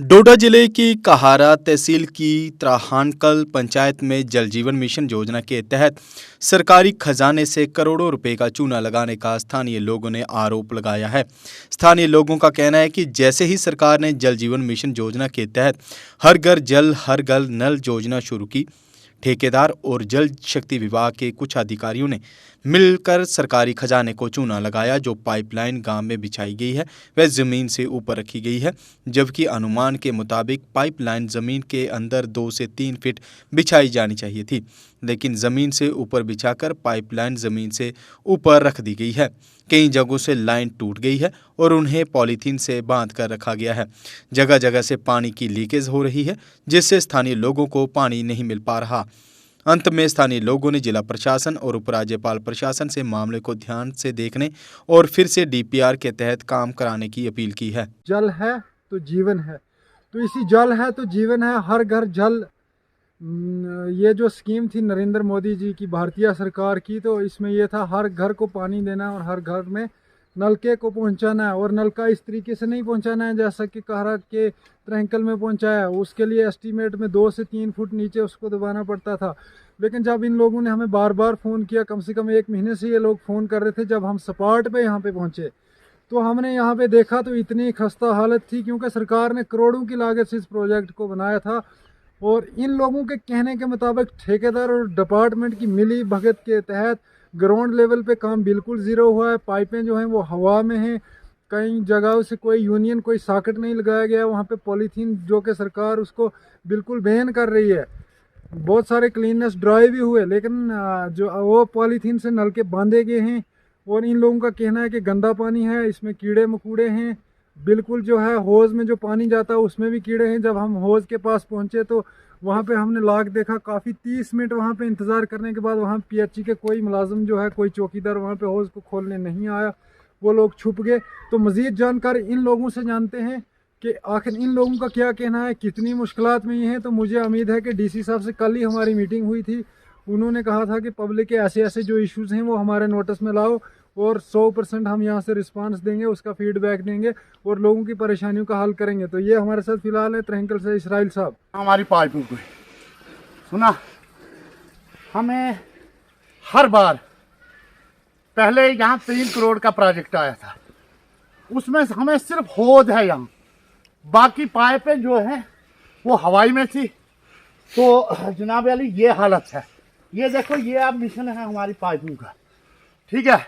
डोडा जिले की कहारा तहसील की त्राहानकल पंचायत में जल जीवन मिशन योजना के तहत सरकारी खजाने से करोड़ों रुपए का चूना लगाने का स्थानीय लोगों ने आरोप लगाया है। स्थानीय लोगों का कहना है कि जैसे ही सरकार ने जल जीवन मिशन योजना के तहत हर घर नल योजना शुरू की, ठेकेदार और जल शक्ति विभाग के कुछ अधिकारियों ने मिलकर सरकारी खजाने को चूना लगाया। जो पाइपलाइन गांव में बिछाई गई है वह जमीन से ऊपर रखी गई है, जबकि अनुमान के मुताबिक पाइपलाइन जमीन के अंदर 2 से 3 फीट बिछाई जानी चाहिए थी, लेकिन जमीन से ऊपर बिछाकर पाइपलाइन जमीन से ऊपर रख दी गई है। कई जगहों से लाइन टूट गई है और उन्हें पॉलीथीन से बांध कर रखा गया है। जगह जगह से पानी की लीकेज हो रही है, जिससे स्थानीय लोगों को पानी नहीं मिल पा रहा। अंत में स्थानीय लोगों ने जिला प्रशासन और उपराज्यपाल प्रशासन से मामले को ध्यान से देखने और फिर से डीपीआर के तहत काम कराने की अपील की है। जल है तो जीवन है, तो इसी जल है तो जीवन है, हर घर जल। ये जो स्कीम थी नरेंद्र मोदी जी की, भारतीय सरकार की, तो इसमें ये था हर घर को पानी देना और हर घर में नलके को पहुंचाना है। और नलका इस तरीके से नहीं पहुंचाना है जैसा कि कहरा के त्रैंकल में पहुंचाया। उसके लिए एस्टीमेट में 2 से 3 फुट नीचे उसको दबाना पड़ता था। लेकिन जब इन लोगों ने हमें बार बार फ़ोन किया, कम से कम 1 महीने से ये लोग फ़ोन कर रहे थे, जब हम स्पॉट पे यहाँ पे पहुँचे तो हमने यहाँ पे देखा तो इतनी खस्ता हालत थी, क्योंकि सरकार ने करोड़ों की लागत से इस प्रोजेक्ट को बनाया था। और इन लोगों के कहने के मुताबिक ठेकेदार और डिपार्टमेंट की मिली भगत के तहत ग्राउंड लेवल पे काम बिल्कुल ज़ीरो हुआ है। पाइपें जो हैं वो हवा में हैं। कई जगहों से कोई यूनियन, कोई सॉकेट नहीं लगाया गया। वहाँ पे पॉलीथीन जो कि सरकार उसको बिल्कुल बैन कर रही है। बहुत सारे क्लीननेस ड्राइव भी हुए, लेकिन जो वो पॉलीथीन से नलके बांधे गए हैं। और इन लोगों का कहना है कि गंदा पानी है, इसमें कीड़े मकोड़े हैं। बिल्कुल जो है होज़ में जो पानी जाता है उसमें भी कीड़े हैं। जब हम होज़ के पास पहुंचे तो वहाँ पे हमने लाग देखा, काफ़ी 30 मिनट वहाँ पे इंतज़ार करने के बाद वहाँ पीएचई के कोई मुलाजिम जो है, कोई चौकीदार वहाँ पे होज़ को खोलने नहीं आया। वो लोग छुप गए। तो मज़ीद जानकारी इन लोगों से जानते हैं कि आखिर इन लोगों का क्या कहना है, कितनी मुश्किलात में ये हैं। तो मुझे उम्मीद है कि डीसी साहब से कल ही हमारी मीटिंग हुई थी। उन्होंने कहा था कि पब्लिक के ऐसे ऐसे जो इश्यूज़ हैं वो हमारे नोटिस में लाओ और 100% हम यहाँ से रिस्पांस देंगे, उसका फीडबैक देंगे और लोगों की परेशानियों का हल करेंगे। तो ये हमारे साथ फिलहाल है त्रैंकल से इसराइल साहब। हमारी पार्टी को सुना, हमें हर बार पहले यहाँ 3 करोड़ का प्रोजेक्ट आया था, उसमें हमें सिर्फ होद है यहाँ, बाकी पाइपें जो हैं वो हवाई में थी। तो जनाब अली ये हालत है, ये देखो, ये अब मिशन है हमारी पाइपों का, ठीक है।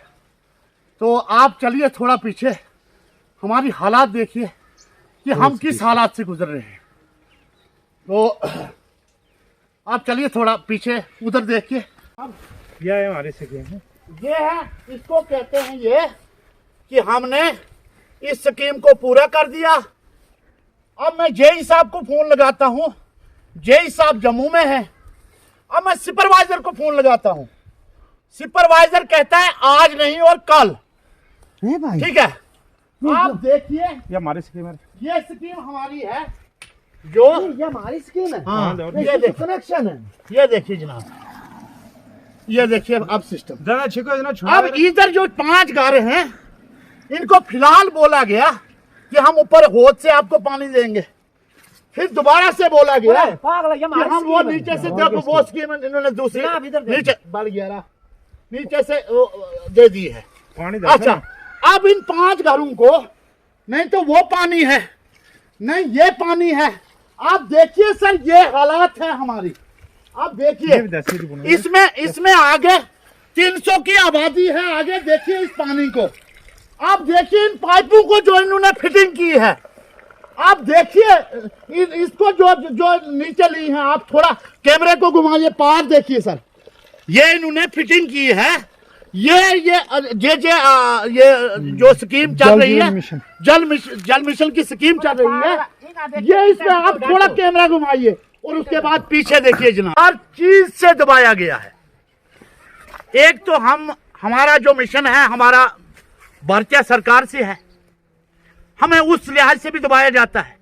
तो आप चलिए थोड़ा पीछे, हमारी हालात देखिए कि हम किस हालात से गुजर रहे हैं। तो आप चलिए थोड़ा पीछे उधर देखिए। अब यह है हमारी स्कीम है, ये है, इसको कहते हैं ये कि हमने इस स्कीम को पूरा कर दिया। अब मैं जेई साहब को फोन लगाता हूँ, जेई साहब जम्मू में है। अब मैं सुपरवाइजर को फोन लगाता हूँ, सुपरवाइजर कहता है आज नहीं और कल, ठीक है। आप देखिए, ये हमारी स्कीम है, ये स्कीम हमारी है, जो ये हमारी स्कीम है। हाँ, ये देखिए कनेक्शन है। ये देखिए जनाब, ये देखिए अब सिस्टम। जना छिको जना अब इधर जो 5 गारे हैं, इनको फिलहाल बोला गया कि हम ऊपर होद से आपको पानी देंगे। फिर दोबारा से बोला गया पागल, ये कि हमारी हम वो स्कीम है। नीचे से देखो, वो स्कीम इन्होंने दूसरी जनाब, इधर देखो। नीचे बढ़ गया, नीचे से दे दी है। पानी अच्छा, अब इन 5 घरों को नहीं तो वो पानी है, नहीं ये पानी है। आप देखिए सर, ये हालात है हमारी। आप देखिए, इसमें आगे 300 की आबादी है, आगे देखिए इस पानी को। आप देखिए इन पाइपों को जो इन्होंने फिटिंग की है, आप देखिए इसको जो नीचे ली है। आप थोड़ा कैमरे को घुमाइए, पार देखिए सर, ये इन्होंने फिटिंग की है। ये जो स्कीम चल रही है, जल मिशन की स्कीम चल रही है, ये इसमें आप थोड़ा कैमरा घुमाइए और उसके बाद पीछे देखिए जनाब, हर चीज से दबाया गया है। एक तो हमारा जो मिशन है, हमारा भारतीय सरकार से है, हमें उस लिहाज से भी दबाया जाता है।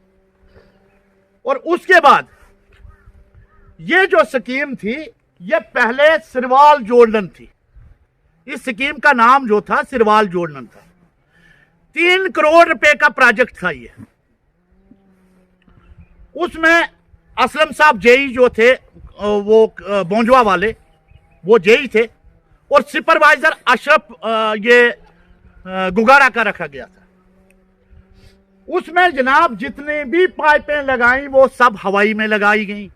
और उसके बाद ये जो स्कीम थी, ये पहले सिरवाल जोड़न थी। इस स्कीम का नाम जो था सिरवाल जोड़न था। 3 करोड़ रुपए का प्रोजेक्ट था ये। उसमें असलम साहब जेई जो थे वो बोंजवा वाले, वो जेई थे, और सुपरवाइजर अशरफ ये गुगारा का रखा गया था। उसमें जनाब जितनी भी पाइपें लगाई वो सब हवाई में लगाई गई।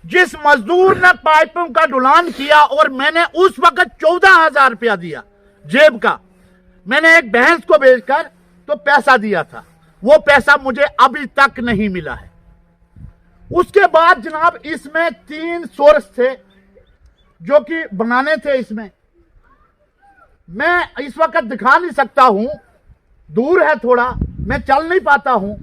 जिस मजदूर ने पाइपों का ढुलान किया, और मैंने उस वक्त 14,000 रुपया दिया जेब का, मैंने एक भैंस को बेचकर तो पैसा दिया था, वो पैसा मुझे अभी तक नहीं मिला है। उसके बाद जनाब इसमें 3 सोर्स थे जो कि बनाने थे। इसमें मैं इस वक्त दिखा नहीं सकता हूं, दूर है थोड़ा, मैं चल नहीं पाता हूं।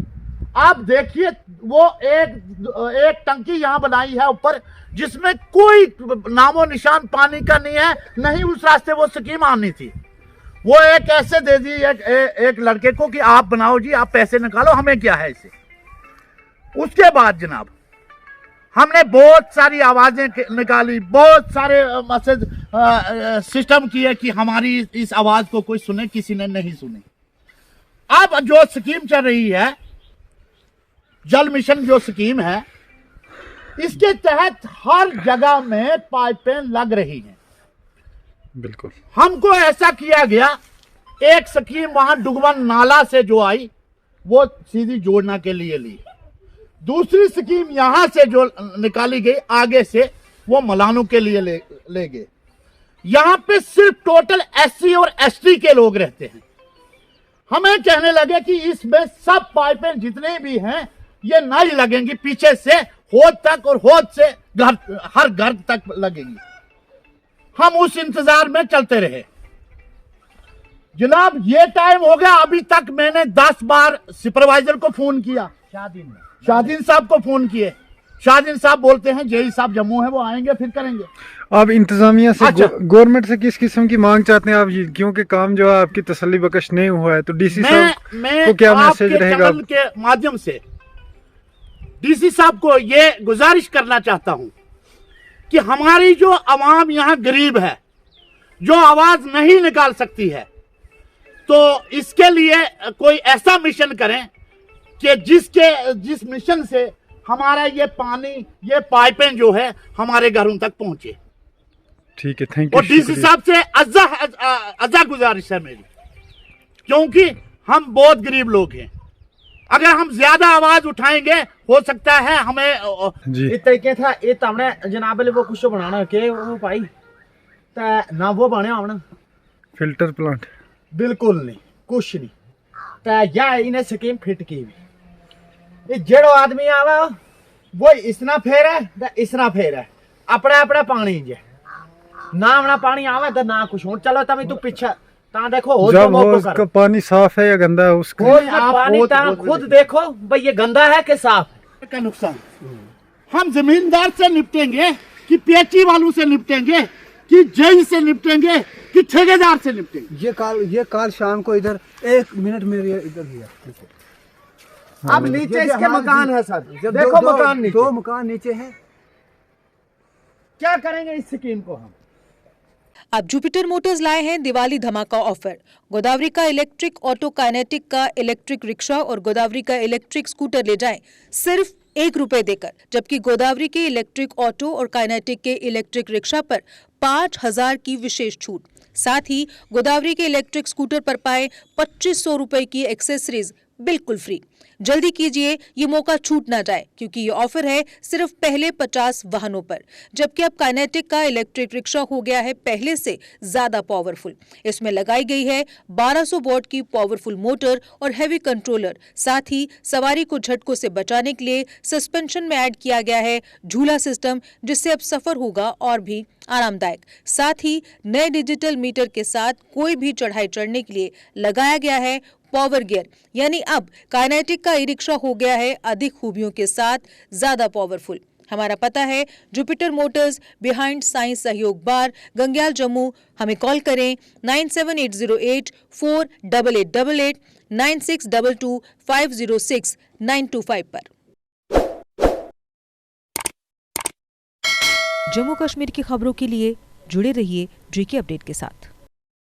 आप देखिए वो एक टंकी यहां बनाई है ऊपर, जिसमें कोई नामो निशान पानी का नहीं है, नहीं उस रास्ते वो स्कीम आनी थी। वो एक ऐसे दे दी एक लड़के को कि आप बनाओ जी, आप पैसे निकालो, हमें क्या है इसे। उसके बाद जनाब हमने बहुत सारी आवाजें निकाली, बहुत सारे मैसेज सिस्टम किए कि हमारी इस आवाज को कोई सुने, किसी ने नहीं सुनी। अब जो स्कीम चल रही है, जल मिशन जो स्कीम है, इसके तहत हर जगह में पाइपें लग रही हैं। बिल्कुल। हमको ऐसा किया गया, एक स्कीम वहां डुगवन नाला से जो आई वो सीधी जोड़ना के लिए ली, दूसरी स्कीम यहां से जो निकाली गई आगे से वो मलानों के लिए ले गए। यहां पे सिर्फ टोटल एससी और एसटी के लोग रहते हैं। हमें कहने लगे कि इसमें सब पाइपें जितने भी हैं ये नहीं लगेंगी, पीछे से होद तक और होद से हर घर तक लगेंगी। हम उस इंतजार में चलते रहे। जनाब ये टाइम हो गया, अभी तक मैंने 10 बार सुपरवाइजर को फोन किया, शाहदीन साहब को फोन किए। शाहदीन साहब बोलते हैं जेई साहब जम्मू है, वो आएंगे फिर करेंगे। आप इंतजामिया से अच्छा। गवर्नमेंट से किस किस्म की मांग चाहते हैं आप, क्योंकि काम जो है आपकी तसल्ली बख्श नहीं हुआ है, तो डीसी साहब को क्या मैसेज रहेगा? चैनल के माध्यम से डीसी साहब को ये गुजारिश करना चाहता हूं कि हमारी जो आवाम यहां गरीब है, जो आवाज नहीं निकाल सकती है, तो इसके लिए कोई ऐसा मिशन करें कि जिस मिशन से हमारा ये पानी, ये पाइपें जो है हमारे घरों तक पहुंचे। ठीक है, थैंक यू। और डीसी साहब से अजा गुजारिश है मेरी, क्योंकि हम बहुत गरीब लोग हैं। अगर हम ज्यादा आवाज उठाएंगे हो सकता है हमें जी इस तरीके था ये तो हमने जनाब वो कुछ बनाना के वो भाई तो ना वो बने हमने फिल्टर प्लांट बिल्कुल नहीं, कुछ नहीं। तो या इन्हें स्कीम फिट की हुई, ये जेड़ो आदमी आवा वो इसना फेर है तो इसना फेर है, अपना अपना पानी जे ना अपना पानी आवे तो ना कुछ हो। चलो तभी तू पीछे ता देखो हो जब हो उसका पानी साफ है या गंदा है, उसका पानी ता खुद देखो भाई ये गंदा है कि साफ है। का नुकसान हम जमींदार से निपटेंगे कि पेची वालों से निपटेंगे कि जेई से निपटेंगे कि ठेकेदार से निपटेंगे? ये काल शाम को इधर 1 मिनट में इधर ही है। अब नीचे इसके मकान है सर, जब देखो दो मकान नीचे, 2 मकान नीचे है। क्या करेंगे इस स्कीम को हम? अब जुपिटर मोटर्स लाए हैं दिवाली धमाका ऑफर। गोदावरी का इलेक्ट्रिक ऑटो काइनेटिक का इलेक्ट्रिक रिक्शा और गोदावरी का इलेक्ट्रिक स्कूटर ले जाएं सिर्फ 1 रुपए देकर, जबकि गोदावरी के इलेक्ट्रिक ऑटो और काइनेटिक के इलेक्ट्रिक रिक्शा पर 5,000 की विशेष छूट। साथ ही गोदावरी के इलेक्ट्रिक स्कूटर पर पाए 2,500 रुपए की एक्सेसरीज बिल्कुल फ्री। जल्दी कीजिए, ये मौका छूट ना जाए, क्योंकि ये ऑफर है सिर्फ पहले 50 वाहनों पर। जबकि अब काइनेटिक का इलेक्ट्रिक रिक्शा हो गया है पहले से ज्यादा पावरफुल। इसमें लगाई गई है 1200 वॉट की पावरफुल मोटर और हैवी कंट्रोलर। साथ ही सवारी को झटकों से बचाने के लिए सस्पेंशन में ऐड किया गया है झूला सिस्टम, जिससे अब सफर होगा और भी आरामदायक। साथ ही नए डिजिटल मीटर के साथ कोई भी चढ़ाई चढ़ने के लिए लगाया गया है पावर गियर, यानी अब काइनेटिक का ई रिक्शा हो गया है अधिक खूबियों के साथ ज्यादा पावरफुल। हमारा पता है जुपिटर मोटर्स, बिहाइंड साइंस सहयोग बार, गंग्याल जम्मू। हमें कॉल करें 9780848888, 9622506925 पर। जम्मू कश्मीर की खबरों के लिए जुड़े रहिए जीके अपडेट के साथ।